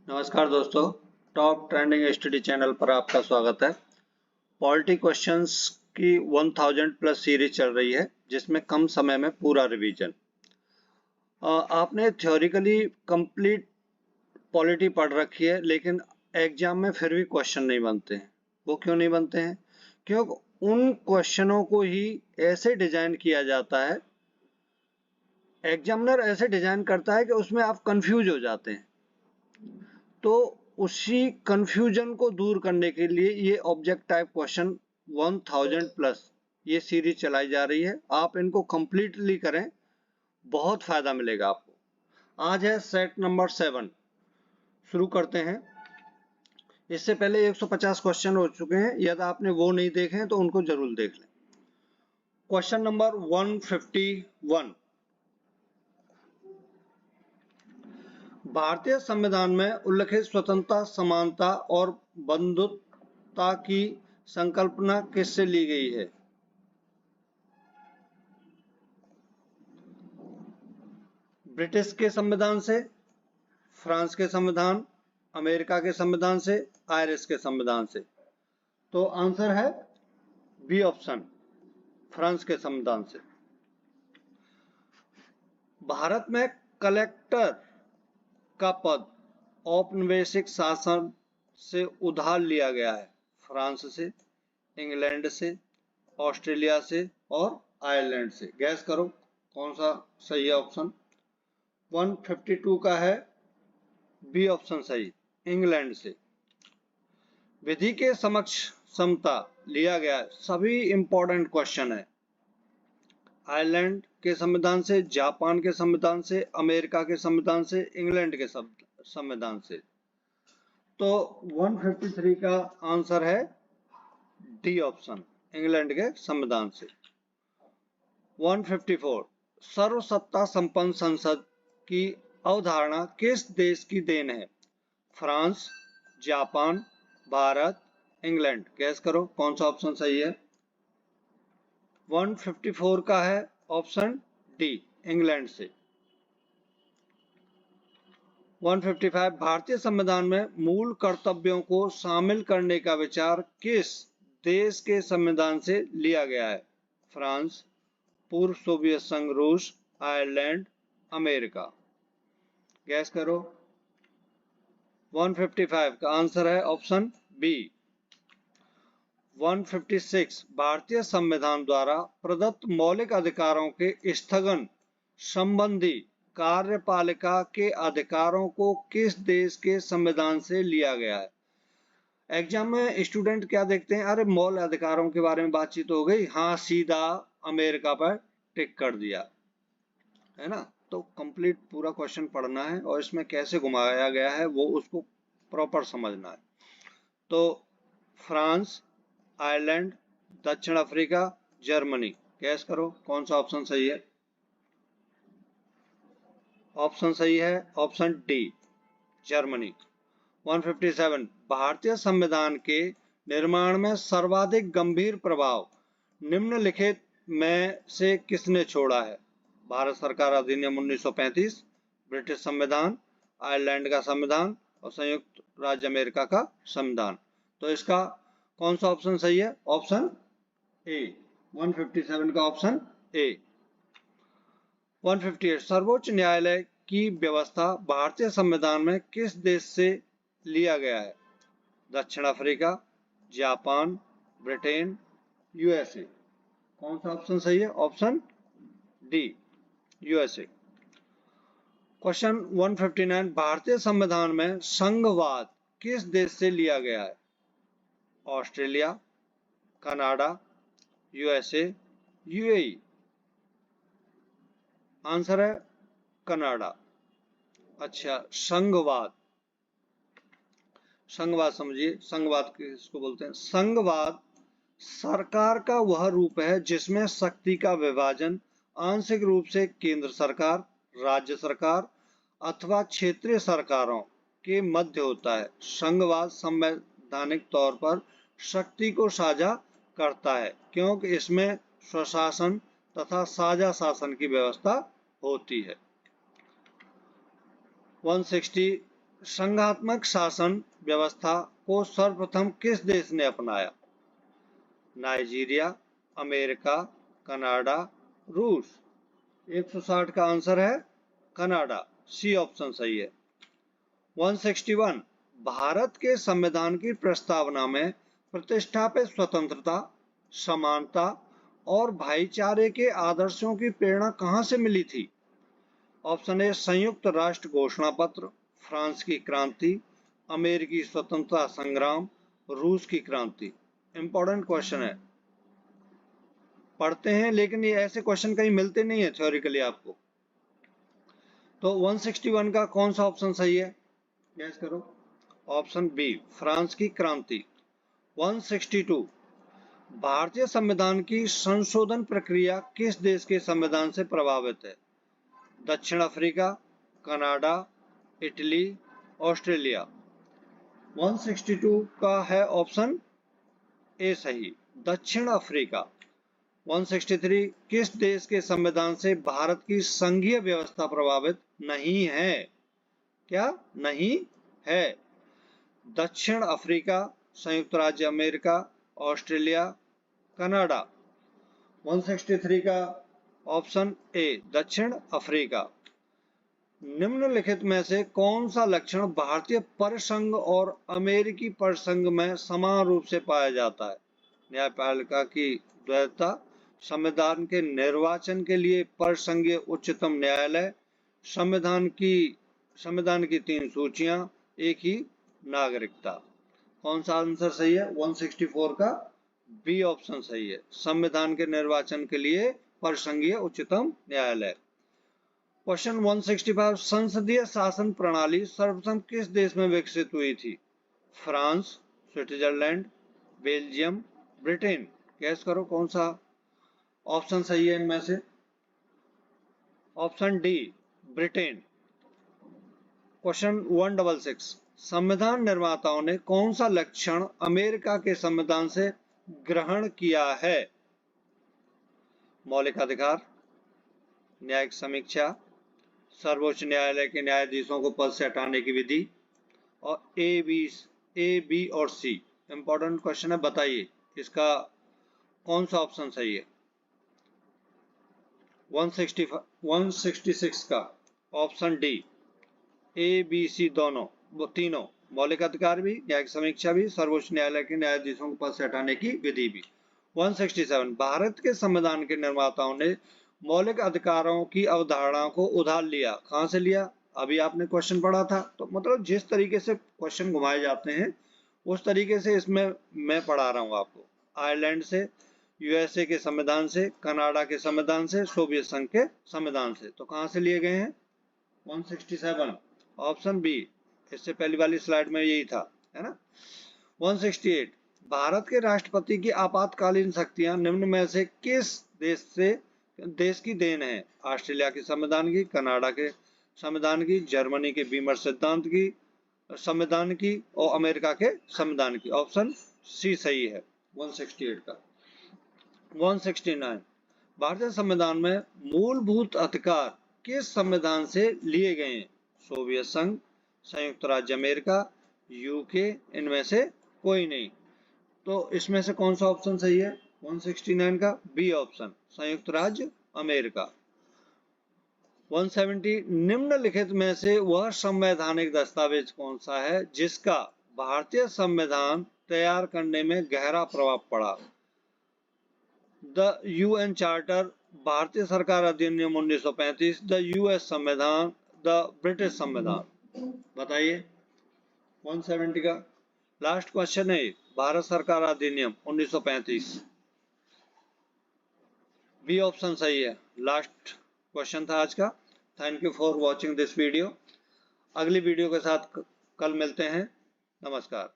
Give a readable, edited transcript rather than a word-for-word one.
नमस्कार दोस्तों, top trending study channel पर आपका स्वागत है। पॉलिटी क्वेश्चंस की 1000 प्लस सीरीज चल रही है, जिसमें कम समय में पूरा रिवीजन। आपने थ्योरिकली कंप्लीट पॉलिटी पढ़ रखी है, लेकिन एग्जाम में फिर भी क्वेश्चन नहीं बनते हैं। वो क्यों नहीं बनते हैं? क्योंकि उन क्वेश्चनों को ही ऐसे डिजाइन किया जाता है, एग्जामिनर ऐसे डिजाइन करता है कि उसमें आप कंफ्यूज हो जाते हैं। तो उसी कंफ्यूजन को दूर करने के लिए ये ऑब्जेक्ट टाइप क्वेश्चन 1000 प्लस ये सीरीज चलाई जा रही है। आप इनको कंप्लीटली करें, बहुत फायदा मिलेगा आपको। आज है सेट नंबर 7। शुरू करते हैं। इससे पहले 150 क्वेश्चन हो चुके हैं, यदि आपने वो नहीं देखे हैं तो उनको जरूर देख लें। Question number 151। भारतीय संविधान में उल्लिखित स्वतंत्रता, समानता और बंधुत्वता की संकल्पना किससे ली गई है? ब्रिटिश के संविधान से, फ्रांस के संविधान, अमेरिका के संविधान से, आयरिश के संविधान से। तो आंसर है बी ऑप्शन, फ्रांस के संविधान से। भारत में कलेक्टर का पद औपनिवेशिक शासन से उधार लिया गया है। फ्रांस से, इंग्लैंड से, ऑस्ट्रेलिया से और आयरलैंड से। गैस करो कौन सा सही है ऑप्शन। 152 का है बी ऑप्शन सही, इंग्लैंड से। विधि के समक्ष समता लिया गया है। सभी इंपॉर्टेंट क्वेश्चन है। आयरलैंड के संविधान से, जापान के संविधान से, अमेरिका के संविधान से, इंग्लैंड के संविधान से। तो 153 का आंसर है डी ऑप्शन, इंग्लैंड के संविधान से। 154 सर्वसत्ता संपन्न संसद की अवधारणा किस देश की देन है? France, Japan, Bharat, England. Gas करो कौन सा ऑप्शन सही है। 154 का है ऑप्शन डी, इंग्लैंड से। 155 भारतीय संविधान में मूल कर्तव्यों को शामिल करने का विचार किस देश के संविधान से लिया गया है? फ्रांस, पूर्व सोवियत संघ रूस, आयरलैंड, अमेरिका। गैस करो। 155 का आंसर है ऑप्शन बी। 156 भारतीय संविधान द्वारा प्रदत्त मौलिक अधिकारों के स्थगन संबंधी कार्यपालिका के अधिकारों को किस देश के संविधान से लिया गया है? एग्जाम में स्टूडेंट क्या देखते हैं, अरे मौलिक अधिकारों के बारे में बातचीत हो गई, हाँ सीधा अमेरिका पर टिक कर दिया, है ना। तो कंप्लीट पूरा क्वेश्चन पढ़ना है और इसमें कैसे घुमाया गया है वो उसको प्रॉपर समझना है। तो फ्रांस, आयरलैंड, दक्षिण अफ्रीका, जर्मनी। गैस करो कौन सा ऑप्शन सही है। ऑप्शन सही है ऑप्शन डी, जर्मनी। 157 भारतीय संविधान के निर्माण में सर्वाधिक गंभीर प्रभाव निम्नलिखित में से किसने छोड़ा है? भारत सरकार अधिनियम 1935, ब्रिटिश संविधान, आयरलैंड का संविधान और संयुक्त राज्य अमेरिका का संविधान। तो इसका कौन सा ऑप्शन सही है? ऑप्शन ए, 157 का ऑप्शन ए। 158 सर्वोच्च न्यायालय की व्यवस्था भारतीय संविधान में किस देश से लिया गया है? दक्षिण अफ्रीका, जापान, ब्रिटेन, यूएसए। कौन सा ऑप्शन सही है? Option D, USA. क्वेश्चन 159 भारतीय संविधान में संघवाद किस देश से लिया गया है? Australia, Canada, USA, UAE. Answer है कनाडा। अच्छा, संघवाद, संघवाद समझिए, संघवाद किसको बोलते हैं? संघवाद सरकार का वह रूप है जिसमें शक्ति का विभाजन आंशिक रूप से केंद्र सरकार, राज्य सरकार अथवा क्षेत्रीय सरकारों के मध्य होता है। संघवाद संवैधानिक तौर पर शक्ति को साझा करता है, क्योंकि इसमें स्वशासन तथा साझा शासन की व्यवस्था होती है। 160 संघात्मक शासन व्यवस्था को सर्वप्रथम किस देश ने अपनाया? नाइजीरिया, अमेरिका, कनाडा, रूस। 160 का आंसर है कनाडा, सी ऑप्शन सही है। 161 भारत के संविधान की प्रस्तावना में प्रतिष्ठा पे स्वतंत्रता, समानता और भाईचारे के आदर्शों की प्रेरणा कहां से मिली थी? ऑप्शन ए संयुक्त राष्ट्र घोषणा पत्र, फ्रांस की क्रांति, अमेरिकी स्वतंत्रता संग्राम, रूस की क्रांति। इंपॉर्टेंट क्वेश्चन है, पढ़ते हैं लेकिन ये ऐसे क्वेश्चन कहीं मिलते नहीं है थ्योरिकली आपको। तो 161 का कौन सा ऑप्शन सही है, गैस करो। ऑप्शन बी, फ्रांस की क्रांति। 162 भारतीय संविधान की संशोधन प्रक्रिया किस देश के संविधान से प्रभावित है? दक्षिण अफ्रीका, कनाडा, इटली, ऑस्ट्रेलिया। 162 का है ऑप्शन ए सही, दक्षिण अफ्रीका। 163 किस देश के संविधान से भारत की संघीय व्यवस्था प्रभावित नहीं है? क्या नहीं है? दक्षिण अफ्रीका, संयुक्त राज्य अमेरिका, ऑस्ट्रेलिया, कनाडा। 163 का ऑप्शन ए दक्षिण अफ्रीका। निम्नलिखित में से कौन सा लक्षण भारतीय परिसंघ और अमेरिकी परिसंघ में समान रूप से पाया जाता है? न्यायपालिका की द्वैतता, संविधान के निर्वाचन के लिए परिसंघीय उच्चतम न्यायालय, संविधान की 3 सूचियां, एक ही नागरिकता। कौन सा आंसर सही है? 164 का बी ऑप्शन सही है, संविधान के निर्वाचन के लिए परिसंघीय उच्चतम न्यायालय। क्वेश्चन 165 संसदीय शासन प्रणाली सर्वप्रथम किस देश में विकसित हुई थी? France, Switzerland, Belgium, Britain. Gas करो कौन सा ऑप्शन सही है इनमें से। Option D, Britain. क्वेश्चन 166 संविधान निर्माताओं ने कौन सा लक्षण अमेरिका के संविधान से ग्रहण किया है? मौलिक अधिकार, न्यायिक समीक्षा, सर्वोच्च न्यायालय के न्यायाधीशों को पद से हटाने की विधि, और ए, बी और सी। इंपॉर्टेंट क्वेश्चन है, बताइए इसका कौन सा ऑप्शन सही है? 166 का ऑप्शन डी, ए, बी, सी दोनों, वो तीनों, मौलिक अधिकार भी, न्यायिक समीक्षा भी, सर्वोच्च न्यायालय के न्यायाधीशों को पद से हटाने की विधि भी। 167 भारत के संविधान के निर्माताओं ने मौलिक अधिकारों की अवधारणा को उधार लिया। कहां से लिया? अभी आपने क्वेश्चन पढ़ा था, तो मतलब जिस तरीके से क्वेश्चन घुमाए जाते हैं उस तरीके से इसमें मैं पढ़ा रहा हूं आपको। आयरलैंड से, यूएसए के संविधान से, कनाडा के संविधान से, सोवियत संघ के संविधान से। तो कहां से लिए गए हैं? 167 ऑप्शन बी, इससे पहली वाली स्लाइड में यही था, है ना। 168 भारत के राष्ट्रपति की आपातकालीन शक्तियां निम्न में से किस देश की देन है? ऑस्ट्रेलिया के संविधान की, कनाडा के संविधान की, जर्मनी के बीमर सिद्धांत की संविधान की और अमेरिका के संविधान की। ऑप्शन सी सही है 168 का। 169 भारतीय संविधान में मूलभूत अधिकार किस संविधान से लिए गए हैं? सोवियत संघ, संयुक्त राज्य अमेरिका, यूके, इनमें से कोई नहीं। तो इसमें से कौन सा ऑप्शन सही है? 169 का बी ऑप्शन, संयुक्त राज्य अमेरिका। 170 निम्नलिखित में से वह संवैधानिक दस्तावेज कौन सा है जिसका भारतीय संविधान तैयार करने में गहरा प्रभाव पड़ा? द यूएन चार्टर, भारतीय सरकार अधिनियम 1935, द यूएस संविधान, द ब्रिटिश संविधान। बताइए 170 का लास्ट क्वेश्चन है, भारत सरकार अधिनियम 1935। बी ऑप्शन सही है, लास्ट क्वेश्चन था आज का। Thank you for watching this video. अगली वीडियो के साथ कल मिलते हैं। नमस्कार।